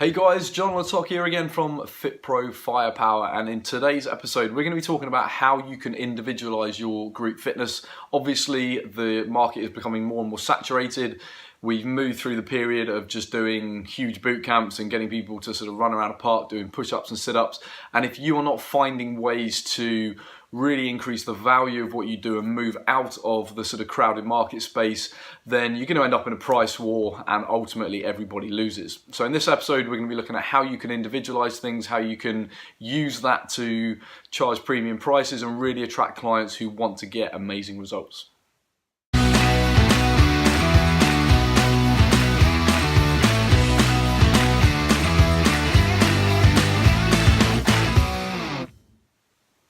Hey guys, John Latok here again from FitPro Firepower, and in today's episode we're going to be talking about how you can individualize your group fitness. Obviously the market is becoming more and more saturated. We've moved through the period of just doing huge boot camps and getting people to sort of run around a park doing push-ups and sit-ups, and if you are not finding ways to really increase the value of what you do and move out of the sort of crowded market space, then you're going to end up in a price war and ultimately everybody loses. So in this episode we're going to be looking at how you can individualize things, how you can use that to charge premium prices and really attract clients who want to get amazing results.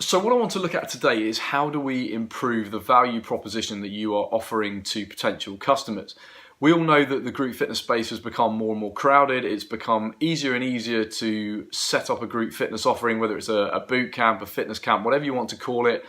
So what I want to look at today is how do we improve the value proposition that you are offering to potential customers. We all know that the group fitness space has become more and more crowded. It's become easier and easier to set up a group fitness offering, whether it's a boot camp, a fitness camp, whatever you want to call it.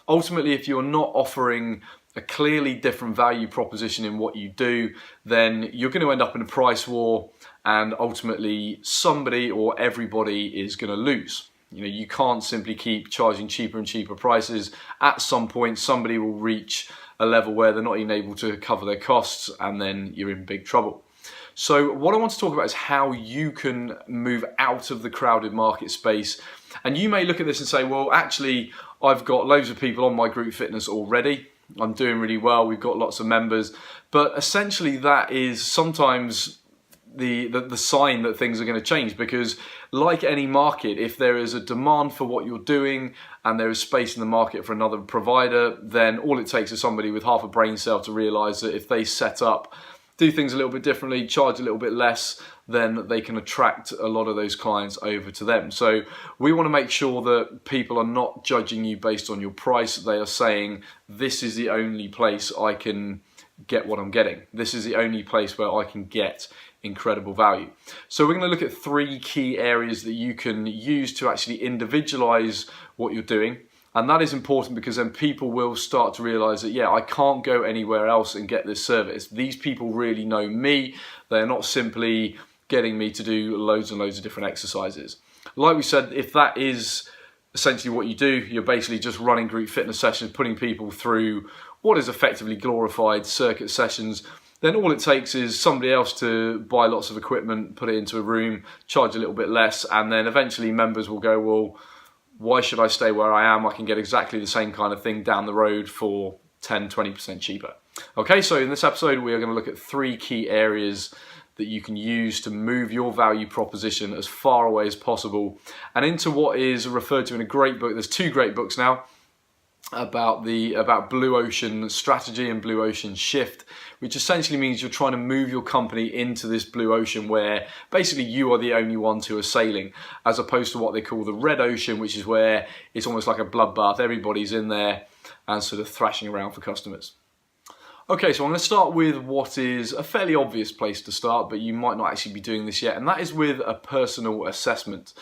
Ultimately, if you're not offering a clearly different value proposition in what you do, then you're going to end up in a price war and ultimately somebody or everybody is going to lose. You know, you can't simply keep charging cheaper and cheaper prices. At some point, somebody will reach a level where they're not even able to cover their costs, and then you're in big trouble. So what I want to talk about is how you can move out of the crowded market space. And you may look at this and say, well, actually, I've got loads of people on my group fitness already. I'm doing really well. We've got lots of members. But essentially, that is sometimes the sign that things are going to change, because like any market, if there is a demand for what you're doing and there is space in the market for another provider, then all it takes is somebody with half a brain cell to realize that if they set up, do things a little bit differently, charge a little bit less, then they can attract a lot of those clients over to them. So we want to make sure that people are not judging you based on your price. They are saying, this is the only place I can get what I'm getting. This is the only place where I can get incredible value. So we're going to look at three key areas that you can use to actually individualize what you're doing. And that is important because then people will start to realize that, yeah, I can't go anywhere else and get this service. These people really know me. They're not simply getting me to do loads and loads of different exercises. Like we said, if that is essentially what you do, you're basically just running group fitness sessions, putting people through what is effectively glorified circuit sessions, then all it takes is somebody else to buy lots of equipment, put it into a room, charge a little bit less, and then eventually members will go, well, why should I stay where I am? I can get exactly the same kind of thing down the road for 10, 20% cheaper. Okay, so in this episode, we are going to look at three key areas that you can use to move your value proposition as far away as possible and into what is referred to in a great book. There's two great books now about blue ocean strategy and blue ocean shift, which essentially means you're trying to move your company into this blue ocean where basically you are the only ones who are sailing, as opposed to what they call the red ocean, which is where it's almost like a bloodbath. Everybody's in there and sort of thrashing around for customers. Okay, so I'm going to start with what is a fairly obvious place to start, but you might not actually be doing this yet, and that is with a personal assessment.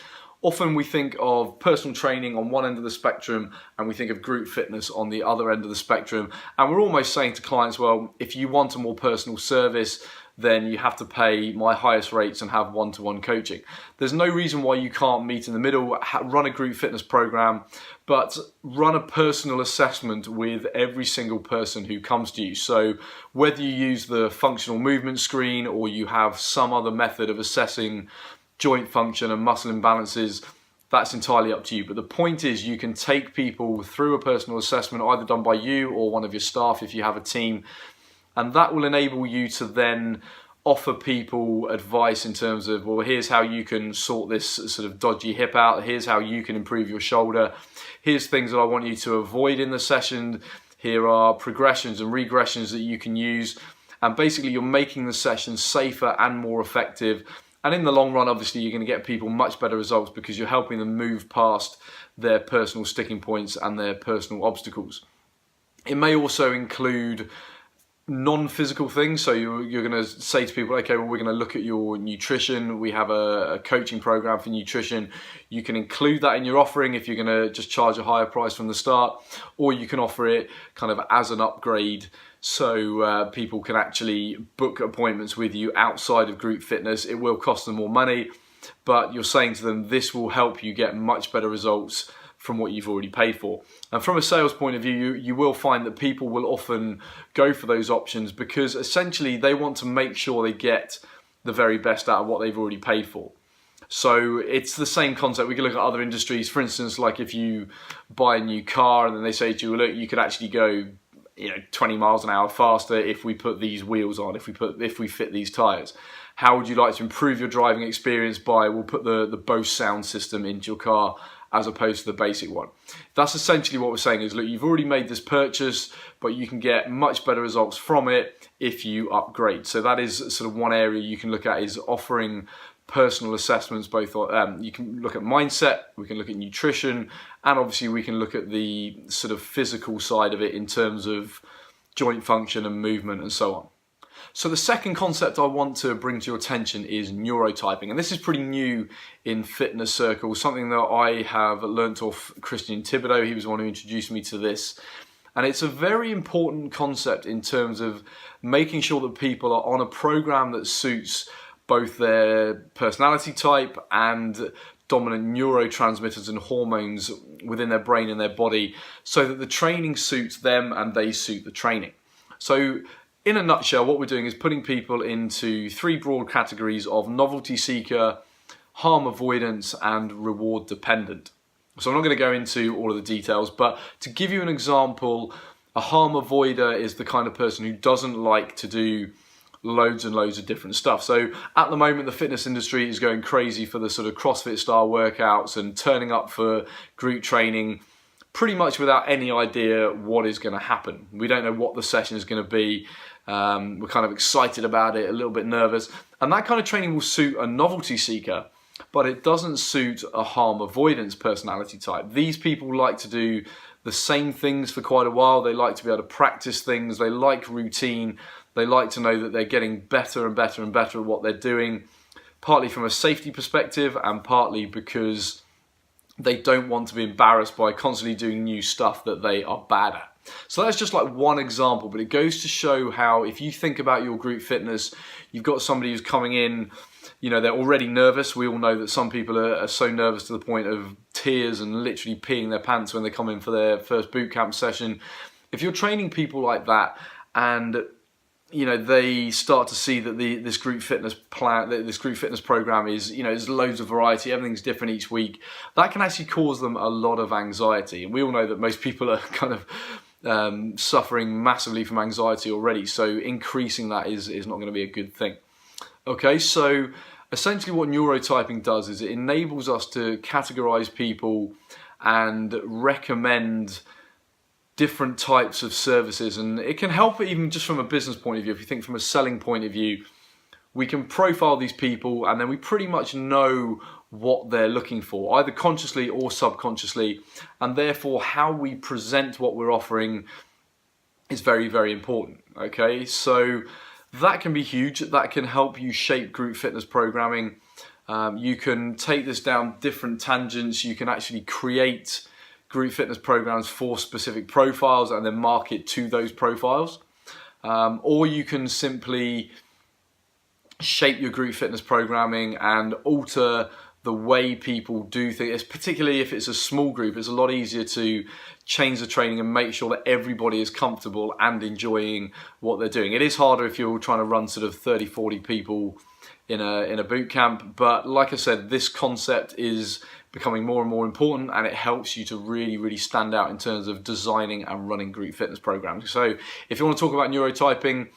Often we think of personal training on one end of the spectrum and we think of group fitness on the other end of the spectrum, and we're almost saying to clients, well, if you want a more personal service, then you have to pay my highest rates and have one-to-one coaching. There's no reason why you can't meet in the middle, run a group fitness program, but run a personal assessment with every single person who comes to you. So whether you use the functional movement screen or you have some other method of assessing joint function and muscle imbalances, that's entirely up to you. But the point is, you can take people through a personal assessment, either done by you or one of your staff if you have a team, and that will enable you to then offer people advice in terms of, well, here's how you can sort this sort of dodgy hip out, here's how you can improve your shoulder, here's things that I want you to avoid in the session, here are progressions and regressions that you can use, and basically you're making the session safer and more effective. And in the long run, obviously, you're going to get people much better results because you're helping them move past their personal sticking points and their personal obstacles. It may also include non-physical things. So you're going to say to people, okay, well, we're going to look at your nutrition. We have a coaching program for nutrition. You can include that in your offering if you're going to just charge a higher price from the start, or you can offer it kind of as an upgrade, so people can actually book appointments with you outside of group fitness. It will cost them more money, but you're saying to them, this will help you get much better results from what you've already paid for. And from a sales point of view, you will find that people will often go for those options because essentially they want to make sure they get the very best out of what they've already paid for. So it's the same concept. We can look at other industries. For instance, like if you buy a new car and then they say to you, look, you could actually go 20 miles an hour faster if we put these wheels on, if we fit these tires. How would you like to improve your driving experience? We'll put the Bose sound system into your car as opposed to the basic one. That's essentially what we're saying is, look, you've already made this purchase, but you can get much better results from it if you upgrade. So that is sort of one area you can look at, is offering personal assessments. Both you can look at mindset, we can look at nutrition, and obviously we can look at the sort of physical side of it in terms of joint function and movement and so on. So the second concept I want to bring to your attention is neurotyping, and this is pretty new in fitness circles, something that I have learnt off Christian Thibodeau. He was the one who introduced me to this, and it's a very important concept in terms of making sure that people are on a program that suits both their personality type and dominant neurotransmitters and hormones within their brain and their body, so that the training suits them and they suit the training. So in a nutshell, what we're doing is putting people into three broad categories of novelty seeker, harm avoidance, and reward dependent. So I'm not going to go into all of the details, but to give you an example, a harm avoider is the kind of person who doesn't like to do loads and loads of different stuff. So at the moment, the fitness industry is going crazy for the sort of CrossFit style workouts and turning up for group training pretty much without any idea what is going to happen. We don't know what the session is going to be. We're kind of excited about it, a little bit nervous. And that kind of training will suit a novelty seeker, but it doesn't suit a harm avoidance personality type. These people like to do the same things for quite a while. They like to be able to practice things. They like routine. They like to know that they're getting better and better and better at what they're doing, partly from a safety perspective and partly because they don't want to be embarrassed by constantly doing new stuff that they are bad at. So that's just like one example, but it goes to show how if you think about your group fitness, you've got somebody who's coming in, they're already nervous. We all know that some people are so nervous to the point of tears and literally peeing their pants when they come in for their first boot camp session. If you're training people like that and they start to see that this group fitness program is, there's loads of variety, everything's different each week, that can actually cause them a lot of anxiety. And we all know that most people are kind of suffering massively from anxiety already, so increasing that is not going to be a good thing. Okay, so essentially what neurotyping does is it enables us to categorize people and recommend different types of services, and it can help even just from a business point of view. If you think from a selling point of view, we can profile these people and then we pretty much know what they're looking for, either consciously or subconsciously, and therefore how we present what we're offering is very, very important. Okay, so that can be huge. That can help you shape group fitness programming. You can take this down different tangents. You can actually create group fitness programs for specific profiles and then market to those profiles. Or you can simply shape your group fitness programming and alter the way people do things. Particularly if it's a small group, it's a lot easier to change the training and make sure that everybody is comfortable and enjoying what they're doing. It is harder if you're trying to run sort of 30, 40 people in a boot camp, but like I said, this concept is becoming more and more important, and it helps you to really, really stand out in terms of designing and running group fitness programs. So if you want to talk about neurotyping,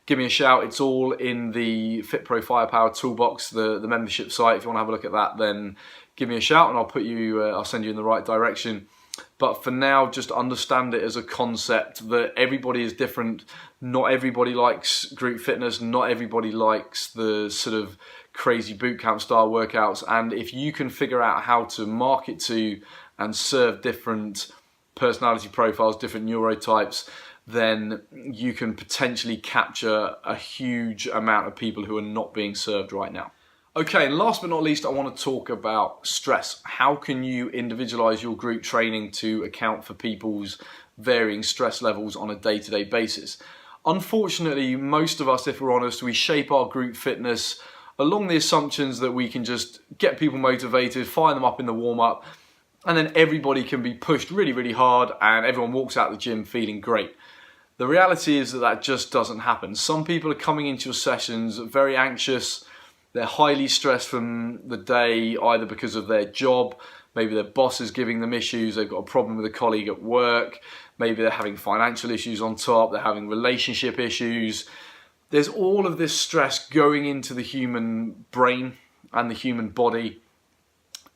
give me a shout. It's all in the FitPro Firepower Toolbox, the membership site. If you want to have a look at that, then give me a shout and I'll send you in the right direction. But for now, just understand it as a concept that everybody is different. Not everybody likes group fitness. Not everybody likes the sort of crazy bootcamp style workouts. And if you can figure out how to market to and serve different personality profiles, different neurotypes, then you can potentially capture a huge amount of people who are not being served right now. Okay, and last but not least, I want to talk about stress. How can you individualize your group training to account for people's varying stress levels on a day-to-day basis? Unfortunately, most of us, if we're honest, we shape our group fitness along the assumptions that we can just get people motivated, fire them up in the warm-up, and then everybody can be pushed really, really hard and everyone walks out of the gym feeling great. The reality is that that just doesn't happen. Some people are coming into your sessions very anxious. They're highly stressed from the day, either because of their job, maybe their boss is giving them issues, they've got a problem with a colleague at work, maybe they're having financial issues on top, they're having relationship issues. There's all of this stress going into the human brain and the human body,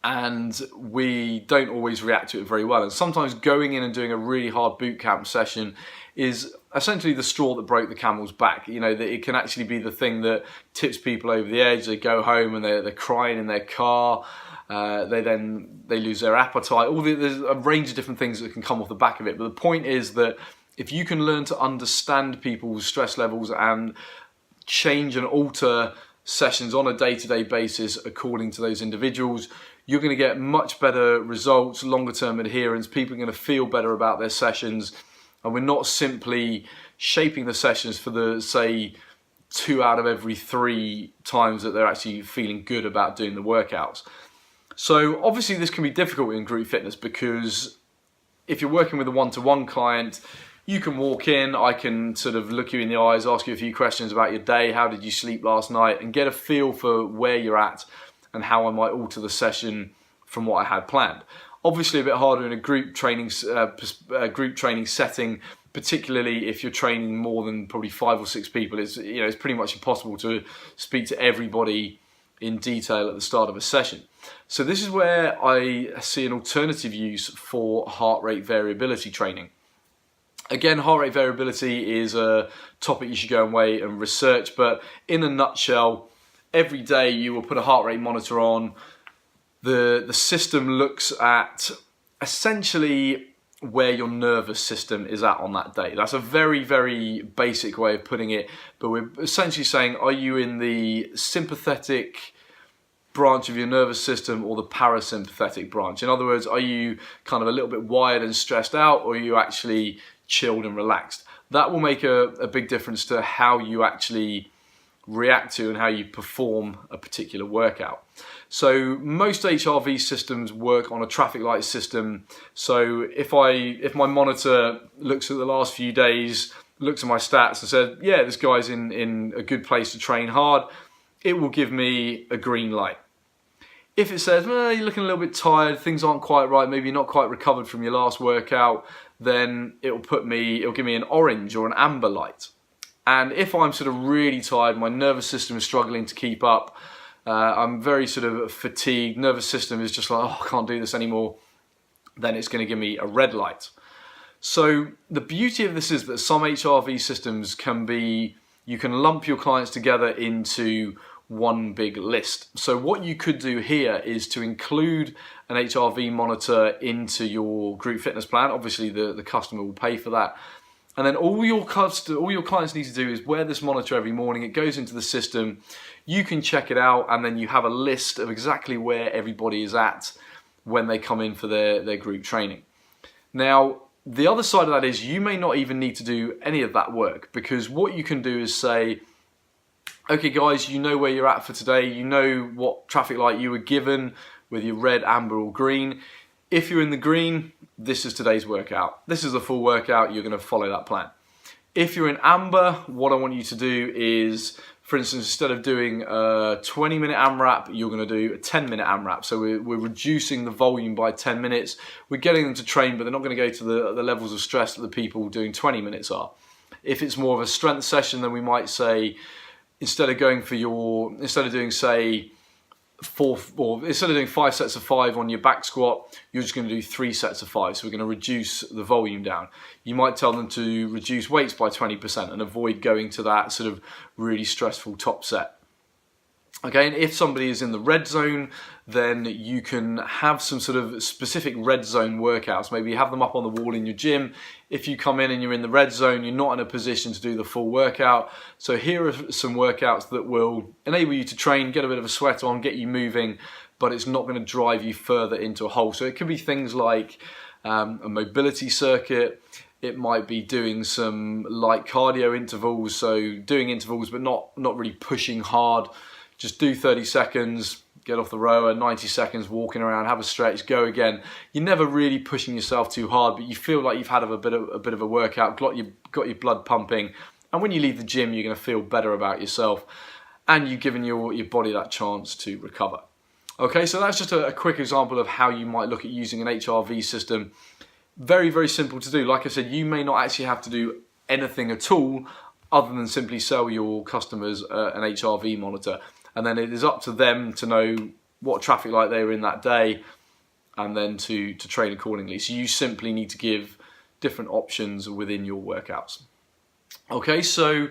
and we don't always react to it very well. And sometimes going in and doing a really hard boot camp session is essentially the straw that broke the camel's back. You know, that it can actually be the thing that tips people over the edge. They go home and they're crying in their car. They lose their appetite. There's a range of different things that can come off the back of it. But the point is that if you can learn to understand people's stress levels and change and alter sessions on a day-to-day basis according to those individuals, you're going to get much better results, longer term adherence. People are going to feel better about their sessions, and we're not simply shaping the sessions for the, say, 2 out of every 3 times that they're actually feeling good about doing the workouts. So obviously this can be difficult in group fitness, because if you're working with a one-to-one client, you can walk in, I can sort of look you in the eyes, ask you a few questions about your day, how did you sleep last night, and get a feel for where you're at and how I might alter the session from what I had planned. Obviously a bit harder in a group training setting, particularly if you're training more than probably 5 or 6 people. It's pretty much impossible to speak to everybody in detail at the start of a session. So this is where I see an alternative use for heart rate variability training. Again, heart rate variability is a topic you should go away and research, but in a nutshell, every day you will put a heart rate monitor on. The system looks at essentially where your nervous system is at on that day. That's a very, very basic way of putting it, but we're essentially saying, are you in the sympathetic branch of your nervous system or the parasympathetic branch? In other words, are you kind of a little bit wired and stressed out, or are you actually chilled and relaxed? That will make a big difference to how you actually react to and how you perform a particular workout. So most HRV systems work on a traffic light system. So if my monitor looks at the last few days, looks at my stats and said, yeah, this guy's in a good place to train hard, it will give me a green light. If it says, well, you're looking a little bit tired, things aren't quite right, maybe you're not quite recovered from your last workout, then it'll give me an orange or an amber light. And if I'm sort of really tired, my nervous system is struggling to keep up, I'm very sort of fatigued, nervous system is just like, oh, I can't do this anymore, then it's going to give me a red light. So the beauty of this is that some HRV systems you can lump your clients together into one big list. So what you could do here is to include an HRV monitor into your group fitness plan. Obviously the customer will pay for that. And then all your clients need to do is wear this monitor every morning. It goes into the system. You can check it out, and then you have a list of exactly where everybody is at when they come in for their group training. Now, the other side of that is you may not even need to do any of that work, because what you can do is say, okay guys, you know where you're at for today, you know what traffic light you were given, whether you're red, amber or green. If you're in the green, this is today's workout. This is the full workout, you're going to follow that plan. If you're in amber, what I want you to do is, for instance, instead of doing a 20-minute AMRAP, you're going to do a 10-minute AMRAP. So we're reducing the volume by 10 minutes. We're getting them to train, but they're not going to go to the levels of stress that the people doing 20 minutes are. If it's more of a strength session, then we might say, instead of doing say instead of doing 5 sets of 5 on your back squat, you're just going to do 3 sets of 5. So we're going to reduce the volume down. You might tell them to reduce weights by 20% and avoid going to that sort of really stressful top set. Okay, and if somebody is in the red zone, then you can have some sort of specific red zone workouts. Maybe have them up on the wall in your gym. If you come in and you're in the red zone, you're not in a position to do the full workout. So here are some workouts that will enable you to train, get a bit of a sweat on, get you moving, but it's not going to drive you further into a hole. So it can be things like a mobility circuit. It might be doing some light cardio intervals, so doing intervals but not really pushing hard. Just do 30 seconds, get off the rower, 90 seconds walking around, have a stretch, go again. You're never really pushing yourself too hard, but you feel like you've had a bit of a workout, got your blood pumping, and when you leave the gym, you're going to feel better about yourself, and you've given your body that chance to recover. Okay, so that's just a quick example of how you might look at using an HRV system. Very, very simple to do. Like I said, you may not actually have to do anything at all other than simply sell your customers an HRV monitor. And then it is up to them to know what traffic light they were in that day and then to train accordingly. So you simply need to give different options within your workouts. Okay, so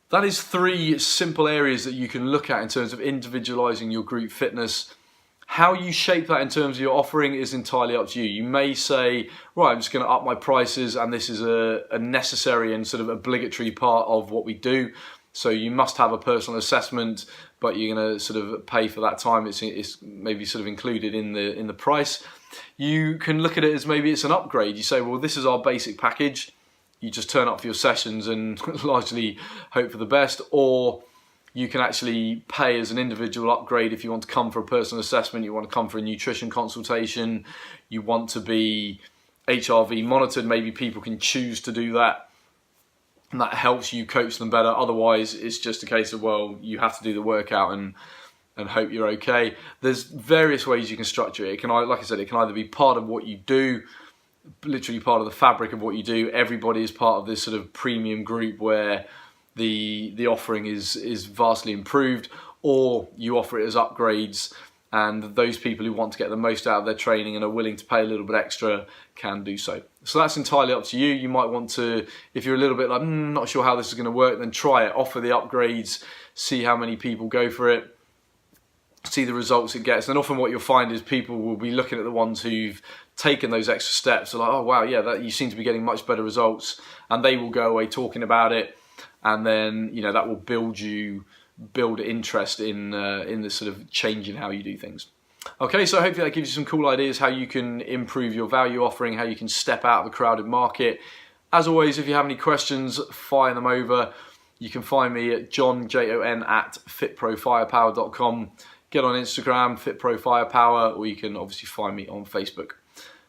that is 3 simple areas that you can look at in terms of individualizing your group fitness. How you shape that in terms of your offering is entirely up to you. You may say, right, I'm just going to up my prices and this is a necessary and sort of obligatory part of what we do. So you must have a personal assessment, but you're going to sort of pay for that time. It's maybe sort of included in the price. You can look at it as maybe it's an upgrade. You say, well, this is our basic package. You just turn up for your sessions and largely hope for the best. Or you can actually pay as an individual upgrade if you want to come for a personal assessment, you want to come for a nutrition consultation, you want to be HRV monitored. Maybe people can choose to do that. And that helps you coach them better. Otherwise, it's just a case of, well, you have to do the workout and hope you're okay. There's various ways you can structure it. It can, like I said, it can either be part of what you do, literally part of the fabric of what you do. Everybody is part of this sort of premium group where the offering is vastly improved, or you offer it as upgrades, and those people who want to get the most out of their training and are willing to pay a little bit extra can do so. So that's entirely up to you. You might want to, if you're a little bit like, not sure how this is going to work, then try it, offer the upgrades, see how many people go for it, see the results it gets. And often what you'll find is people will be looking at the ones who've taken those extra steps, they're like, oh wow, yeah, you seem to be getting much better results, and they will go away talking about it, and then that will build interest in the sort of change in how you do things. Okay, so hopefully that gives you some cool ideas how you can improve your value offering, how you can step out of a crowded market. As always, if you have any questions, fire them over. You can find me at john@fitprofirepower.com. Get on Instagram, fitprofirepower, or you can obviously find me on Facebook.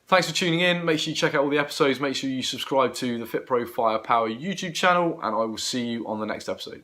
Thanks for tuning in. Make sure you check out all the episodes. Make sure you subscribe to the Fit Pro Firepower YouTube channel, and I will see you on the next episode.